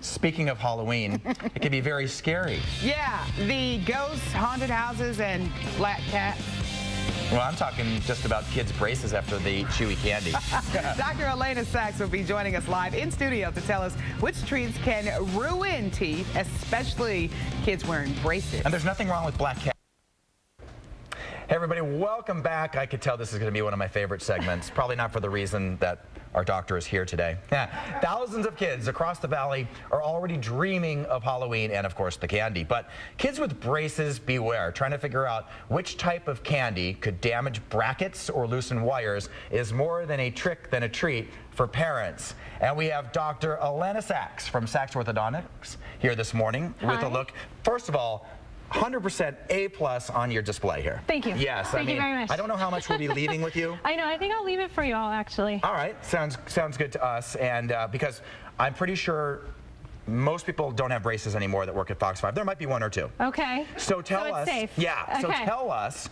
speaking of Halloween, it can be very scary. Yeah, the ghosts, haunted houses, and black cats. Well, I'm talking just about kids' braces after the chewy candy. Dr. Alana Saxe will be joining us live in studio to tell us which treats can ruin teeth, especially kids wearing braces. And there's nothing wrong with black cats. Hey everybody, welcome back. I could tell this is going to be one of my favorite segments, probably not for the reason that our doctor is here today. Thousands of kids across the valley are already dreaming of Halloween and, of course, the candy. But kids with braces, beware. Trying to figure out which type of candy could damage brackets or loosen wires is more than a trick than a treat for parents. And we have Dr. Alana Saxe from Saxe Orthodontics here this morning with a look. First of all, 100% A+ on your display here. Thank you. Yes, Thank you very much. I don't know how much we'll be leaving with you. I know. I think I'll leave it for you all, actually. All right. Sounds good to us. And because I'm pretty sure most people don't have braces anymore that work at Fox 5. There might be one or two. Okay. So tell us. Safe. Yeah. Okay. So tell us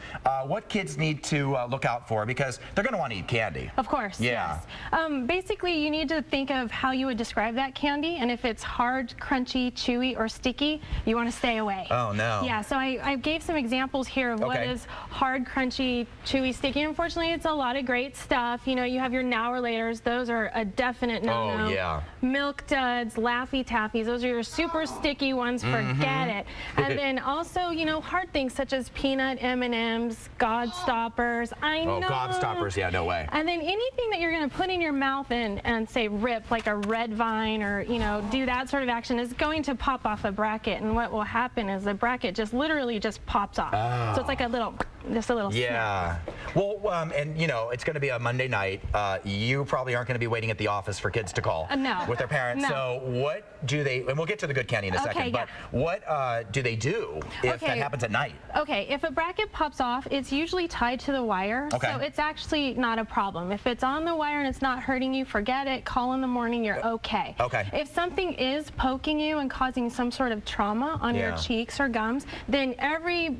what kids need to look out for, because they're going to want to eat candy. Of course. Yeah. Yes. Basically, you need to think of how you would describe that candy, and if it's hard, crunchy, chewy, or sticky, you want to stay away. Oh no. Yeah. So I gave some examples here of what is hard, crunchy, chewy, sticky. Unfortunately, it's a lot of great stuff. You know, you have your now or laters. Those are a definite no-no. Oh yeah. Milk duds, Laffy Taffies. Those are your super sticky ones. Forget it. And then also, you know, hard things such as peanut M&Ms, Gobstoppers. I know. Oh, Gobstoppers. Yeah, no way. And then anything that you're going to put in your mouth and say rip, like a red vine, or, you know, do that sort of action, is going to pop off a bracket. And what will happen is the bracket just literally just pops off. So it's like a little, just a little Yeah. snap. Well, and you know, it's going to be a Monday night. You probably aren't going to be waiting at the office for kids to call with their parents. No. So what do they, and we'll get to the good candy in a second, but what do they do if that happens at night? Okay, if a bracket pops off, it's usually tied to the wire, so it's actually not a problem. If it's on the wire and it's not hurting you, forget it. Call in the morning, you're okay. If something is poking you and causing some sort of trauma on your cheeks or gums, then every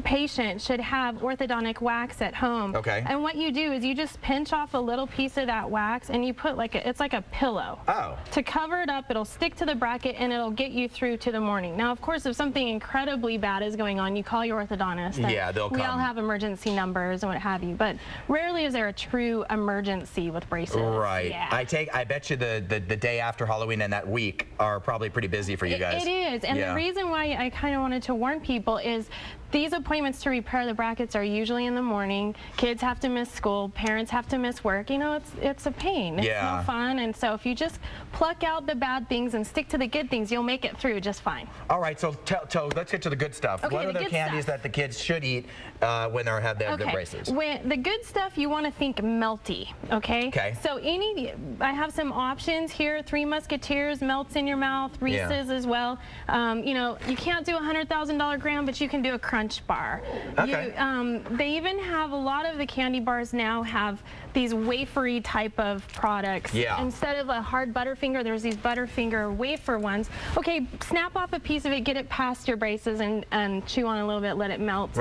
patient should have orthodontic wax at home. And what you do is you just pinch off a little piece of that wax and you put like it's like a pillow. To cover it up, it'll stick to the bracket and it'll get you through to the morning. Now, of course, if something incredibly bad is going on, you call your orthodontist. Yeah, they'll come. We all have emergency numbers and what have you, but rarely is there a true emergency with braces. Right. I bet you the day after Halloween and that week are probably pretty busy for you guys. It is, and the reason why I kind of wanted to warn people is these appointments to repair the brackets are usually in the morning. Kids have to miss school. Parents have to miss work. You know, it's a pain. It's no fun. And so if you just pluck out the bad things and stick to the good things, you'll make it through just fine. All right, so let's get to the good stuff. What are the candies that the kids should eat when they have their braces? When the good stuff, you want to think melty, okay? So I have some options here. Three Musketeers, melts in your mouth, Reese's as well. You know, you can't do a $100,000 gram, but you can do a Crunch bar. They even have a lot of the candy bars now have these wafery type of products. Instead of a hard Butterfinger, there's these Butterfinger wafer ones. Okay, snap off a piece of it, get it past your braces, and chew on a little bit, let it melt.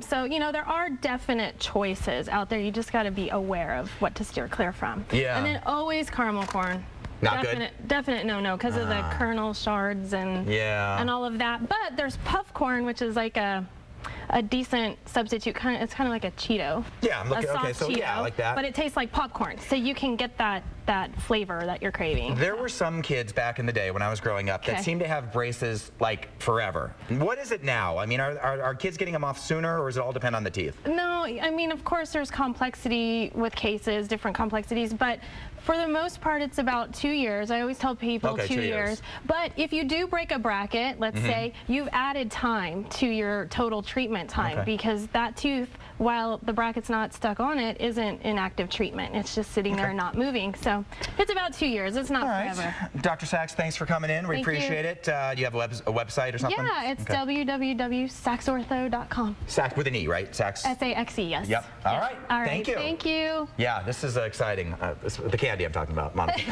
So, you know, there are definite choices out there. You just got to be aware of what to steer clear from. And then always caramel corn. Definite no-no because of the kernel shards and all of that. But there's puff corn, which is like a decent substitute. It's kind of like a Cheeto. I'm looking. Okay, so Cheeto, yeah, like that. But it tastes like popcorn, so you can get that flavor that you're craving. There were some kids back in the day when I was growing up that seemed to have braces like forever. What is it now? I mean, are kids getting them off sooner, or does it all depend on the teeth? No, I mean, of course there's complexity with cases, different complexities, but for the most part, it's about 2 years. I always tell people 2 years. But if you do break a bracket, let's say, you've added time to your total treatment time because that tooth, while the bracket's not stuck on it, isn't in active treatment. It's just sitting there and not moving. So it's about 2 years. It's not forever. Dr. Saxe, thanks for coming in. We appreciate it. Do you have a website or something? Yeah, it's www.saxeortho.com. Saxe with an E, right? Saxe? S-A-X-E, yes. Yep. All right. Thank you. Thank you. Yeah, this is exciting. The candy I'm talking about, Monica.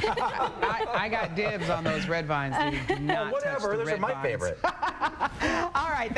I got dibs on those red vines. Do not touch the whatever. Those are my favorite. All right.